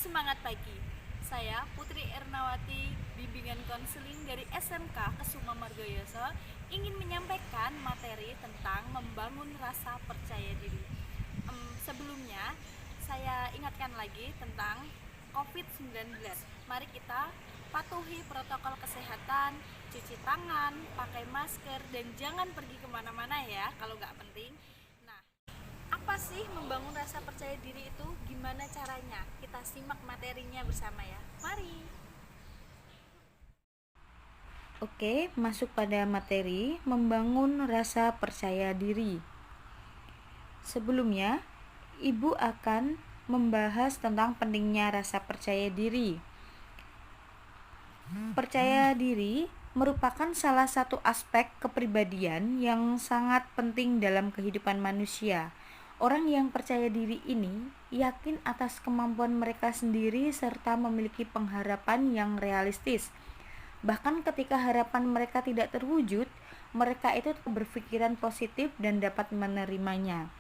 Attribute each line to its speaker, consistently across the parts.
Speaker 1: Semangat pagi. Saya Putri Ernawati, bimbingan konseling dari SMK Kesuma Margoyoso, ingin menyampaikan materi tentang membangun rasa percaya diri. Sebelumnya, saya ingatkan lagi tentang COVID-19. Mari kita patuhi protokol kesehatan, cuci tangan, pakai masker, dan jangan pergi kemana-mana ya kalau nggak penting. Nah, apa sih membangun rasa percaya diri itu? Gimana caranya? Kita simak materinya bersama ya. Mari.
Speaker 2: Oke, masuk pada materi membangun rasa percaya diri. Sebelumnya, Ibu akan membahas tentang pentingnya rasa percaya diri. Percaya diri merupakan salah satu aspek kepribadian yang sangat penting dalam kehidupan manusia. Orang yang percaya diri ini yakin atas kemampuan mereka sendiri serta memiliki pengharapan yang realistis. Bahkan ketika harapan mereka tidak terwujud, mereka itu berpikiran positif dan dapat menerimanya.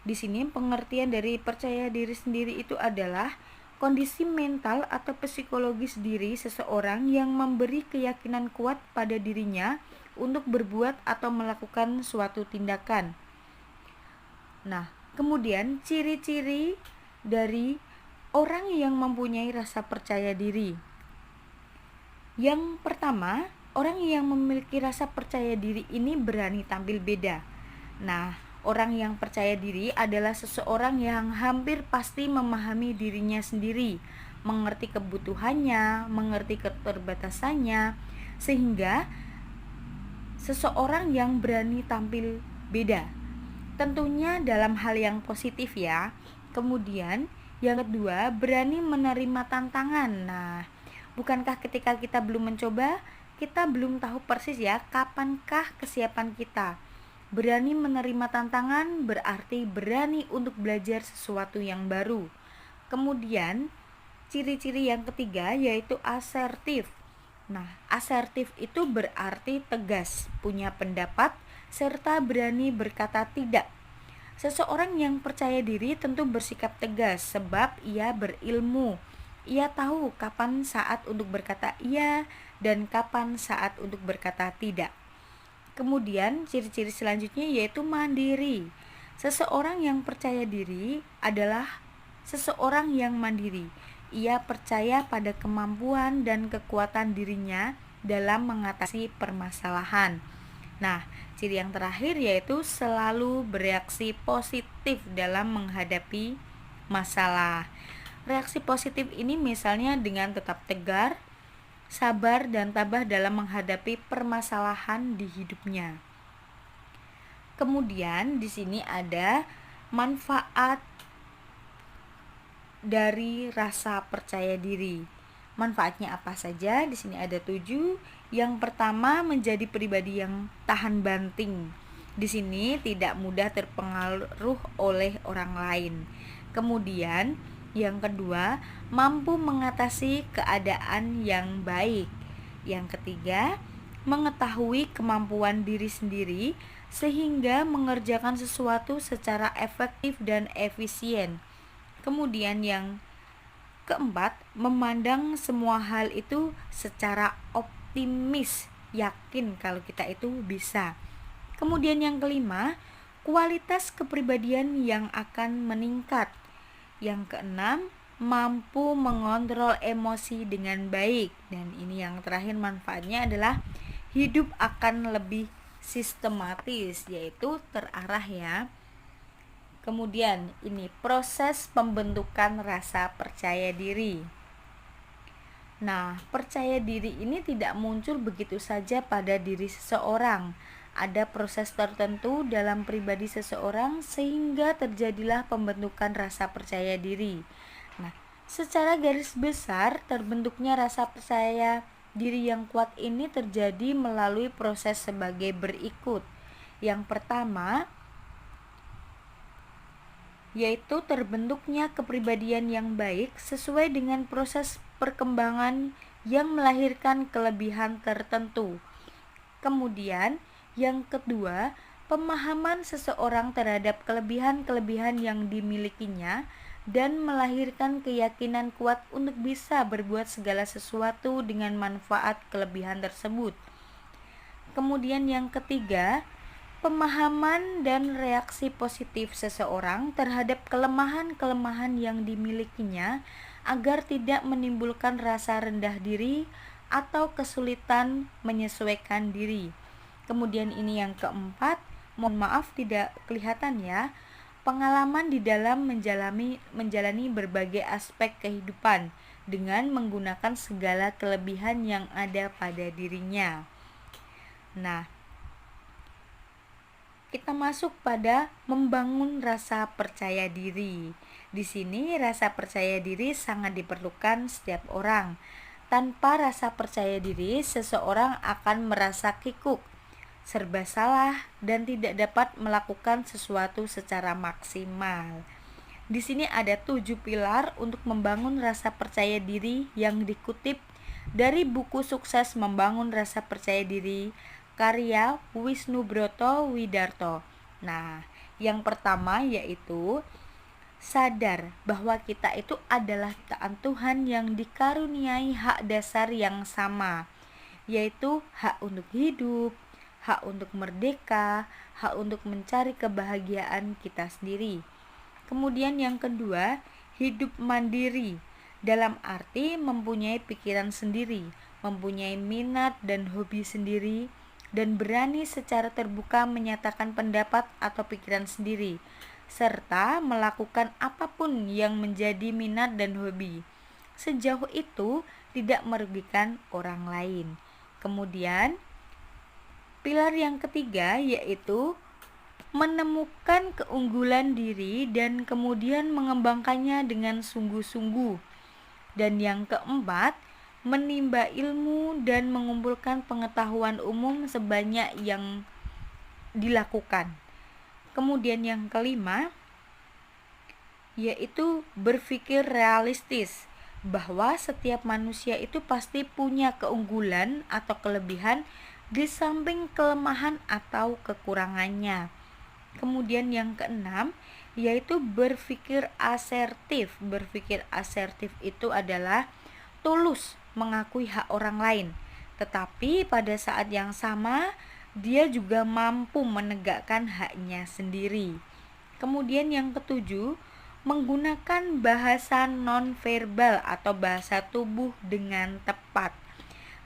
Speaker 2: Di sini pengertian dari percaya diri sendiri itu adalah kondisi mental atau psikologis diri seseorang yang memberi keyakinan kuat pada dirinya untuk berbuat atau melakukan suatu tindakan. Nah, kemudian ciri-ciri dari orang yang mempunyai rasa percaya diri. Yang pertama, orang yang memiliki rasa percaya diri ini berani tampil beda. Nah, orang yang percaya diri adalah seseorang yang hampir pasti memahami dirinya sendiri, mengerti kebutuhannya, mengerti keterbatasannya, sehingga seseorang yang berani tampil beda. Tentunya dalam hal yang positif ya. Kemudian, yang kedua, berani menerima tantangan. Nah, bukankah ketika kita belum mencoba, kita belum tahu persis ya kapankah kesiapan kita. Berani menerima tantangan berarti berani untuk belajar sesuatu yang baru. Kemudian, ciri-ciri yang ketiga yaitu asertif. Nah, asertif itu berarti tegas, punya pendapat, serta berani berkata tidak. Seseorang yang percaya diri tentu bersikap tegas sebab ia berilmu. Ia tahu kapan saat untuk berkata iya dan kapan saat untuk berkata tidak. Kemudian ciri-ciri selanjutnya yaitu mandiri. Seseorang yang percaya diri adalah seseorang yang mandiri. Ia percaya pada kemampuan dan kekuatan dirinya dalam mengatasi permasalahan. Nah, ciri yang terakhir yaitu selalu bereaksi positif dalam menghadapi masalah. Reaksi positif ini misalnya dengan tetap tegar, sabar, dan tabah dalam menghadapi permasalahan di hidupnya. Kemudian di sini ada manfaat dari rasa percaya diri. Manfaatnya apa saja? Di sini ada 7. Yang pertama, menjadi pribadi yang tahan banting. Di sini tidak mudah terpengaruh oleh orang lain. Kemudian yang kedua, mampu mengatasi keadaan yang baik. Yang ketiga, mengetahui kemampuan diri sendiri sehingga mengerjakan sesuatu secara efektif dan efisien. Kemudian yang keempat, memandang semua hal itu secara optimis, yakin kalau kita itu bisa. Kemudian yang kelima, kualitas kepribadian yang akan meningkat. Yang keenam, mampu mengontrol emosi dengan baik. Dan ini yang terakhir, manfaatnya adalah hidup akan lebih sistematis, yaitu terarah ya. Kemudian ini proses pembentukan rasa percaya diri. Nah, percaya diri ini tidak muncul begitu saja pada diri seseorang. Ada proses tertentu dalam pribadi seseorang sehingga terjadilah pembentukan rasa percaya diri. Nah, secara garis besar terbentuknya rasa percaya diri yang kuat ini terjadi melalui proses sebagai berikut. Yang pertama, yaitu terbentuknya kepribadian yang baik sesuai dengan proses perkembangan yang melahirkan kelebihan tertentu. Kemudian, yang kedua, pemahaman seseorang terhadap kelebihan-kelebihan yang dimilikinya dan melahirkan keyakinan kuat untuk bisa berbuat segala sesuatu dengan manfaat kelebihan tersebut. Kemudian yang ketiga, pemahaman dan reaksi positif seseorang terhadap kelemahan-kelemahan yang dimilikinya agar tidak menimbulkan rasa rendah diri atau kesulitan menyesuaikan diri. Kemudian ini yang keempat, mohon maaf tidak kelihatan ya, pengalaman di dalam menjalani berbagai aspek kehidupan dengan menggunakan segala kelebihan yang ada pada dirinya. Nah, kita masuk pada membangun rasa percaya diri. Di sini rasa percaya diri sangat diperlukan setiap orang. Tanpa rasa percaya diri, seseorang akan merasa kikuk, serba salah, dan tidak dapat melakukan sesuatu secara maksimal. Di sini ada 7 pilar untuk membangun rasa percaya diri yang dikutip dari buku Sukses Membangun Rasa Percaya Diri karya Wisnubroto Widarto. Nah, yang pertama yaitu sadar bahwa kita itu adalah ciptaan Tuhan yang dikaruniai hak dasar yang sama, yaitu hak untuk hidup, hak untuk merdeka, hak untuk mencari kebahagiaan kita sendiri. Kemudian yang kedua, hidup mandiri, dalam arti mempunyai pikiran sendiri, mempunyai minat dan hobi sendiri, dan berani secara terbuka menyatakan pendapat atau pikiran sendiri, serta melakukan apapun yang menjadi minat dan hobi, sejauh itu tidak merugikan orang lain. Kemudian, pilar yang ketiga yaitu menemukan keunggulan diri dan kemudian mengembangkannya dengan sungguh-sungguh. Dan yang keempat, menimba ilmu dan mengumpulkan pengetahuan umum sebanyak yang dilakukan. Kemudian yang kelima, yaitu berpikir realistis, bahwa setiap manusia itu pasti punya keunggulan atau kelebihan di samping kelemahan atau kekurangannya. Kemudian yang keenam, yaitu berpikir asertif. Berpikir asertif itu adalah tulus mengakui hak orang lain, tetapi pada saat yang sama dia juga mampu menegakkan haknya sendiri. Kemudian yang ketujuh, menggunakan bahasa nonverbal atau bahasa tubuh dengan tepat.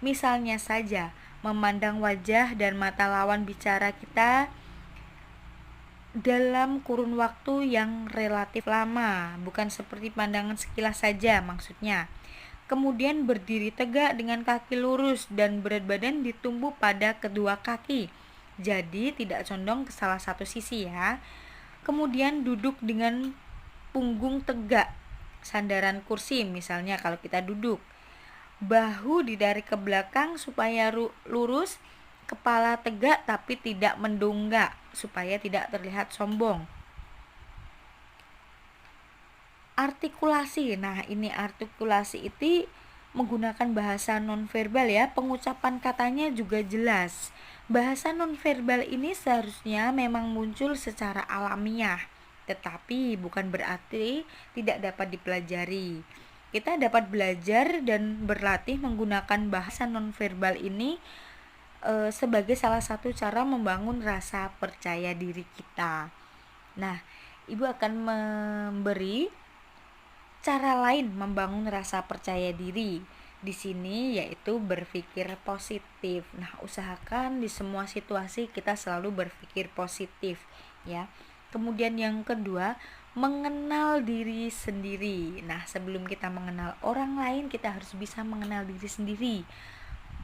Speaker 2: Misalnya saja, memandang wajah dan mata lawan bicara kita dalam kurun waktu yang relatif lama, bukan seperti pandangan sekilas saja maksudnya. Kemudian berdiri tegak dengan kaki lurus dan berat badan ditumbuh pada kedua kaki, jadi tidak condong ke salah satu sisi ya. Kemudian duduk dengan punggung tegak, sandaran kursi misalnya kalau kita duduk. Bahu ditarik ke belakang supaya lurus, kepala tegak tapi tidak mendongak supaya tidak terlihat sombong. Artikulasi, nah ini artikulasi itu menggunakan bahasa nonverbal ya, pengucapan katanya juga jelas. Bahasa nonverbal ini seharusnya memang muncul secara alamiah, tetapi bukan berarti tidak dapat dipelajari. Kita dapat belajar dan berlatih menggunakan bahasa nonverbal ini sebagai salah satu cara membangun rasa percaya diri kita. Nah, Ibu akan memberi cara lain membangun rasa percaya diri di sini, yaitu berpikir positif. Nah, usahakan di semua situasi kita selalu berpikir positif ya. Kemudian yang kedua, mengenal diri sendiri. Nah, sebelum kita mengenal orang lain, kita harus bisa mengenal diri sendiri.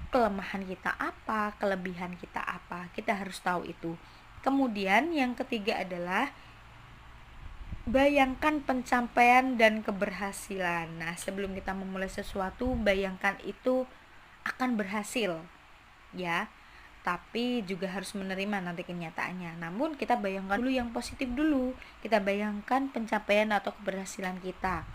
Speaker 2: Kelemahan kita apa, kelebihan kita apa, kita harus tahu itu. Kemudian yang ketiga adalah bayangkan pencapaian dan keberhasilan. Nah, sebelum kita memulai sesuatu, bayangkan itu akan berhasil ya, tapi juga harus menerima nanti kenyataannya. Namun kita bayangkan dulu yang positif dulu, kita bayangkan pencapaian atau keberhasilan kita.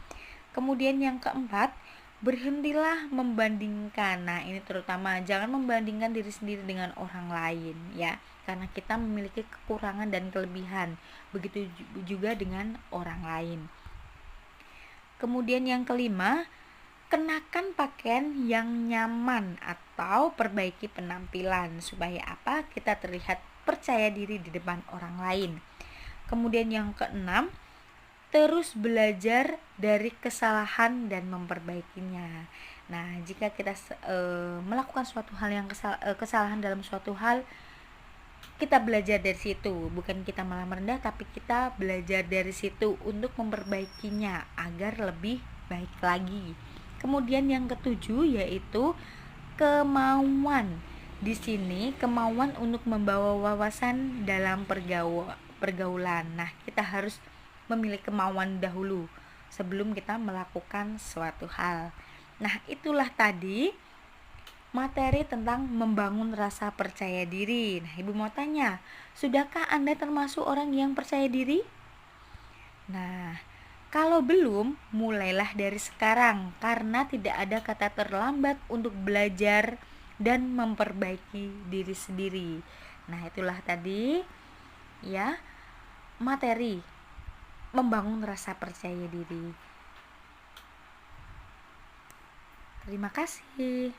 Speaker 2: Kemudian yang keempat, berhentilah membandingkan. Nah, ini terutama jangan membandingkan diri sendiri dengan orang lain ya, karena kita memiliki kekurangan dan kelebihan. Begitu juga dengan orang lain. Kemudian yang kelima, kenakan pakaian yang nyaman atau perbaiki penampilan supaya apa? Kita terlihat percaya diri di depan orang lain. Kemudian yang keenam, terus belajar dari kesalahan dan memperbaikinya. Nah, jika kita melakukan suatu hal yang kesalahan dalam suatu hal, kita belajar dari situ, bukan kita malah merendah, tapi kita belajar dari situ untuk memperbaikinya agar lebih baik lagi. Kemudian yang ketujuh yaitu kemauan. Di sini kemauan untuk membawa wawasan dalam pergaulan. Nah, kita harus memiliki kemauan dahulu sebelum kita melakukan suatu hal. Nah, itulah tadi materi tentang membangun rasa percaya diri. Nah, Ibu mau tanya, sudahkah Anda termasuk orang yang percaya diri? Nah, kalau belum, mulailah dari sekarang karena tidak ada kata terlambat untuk belajar dan memperbaiki diri sendiri. Nah, itulah tadi ya materi membangun rasa percaya diri. Terima kasih.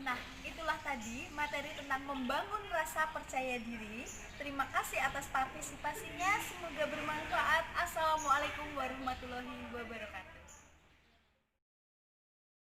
Speaker 1: Nah, itulah tadi materi tentang membangun rasa percaya diri. Terima kasih atas partisipasinya, semoga bermanfaat. Assalamualaikum warahmatullahi wabarakatuh.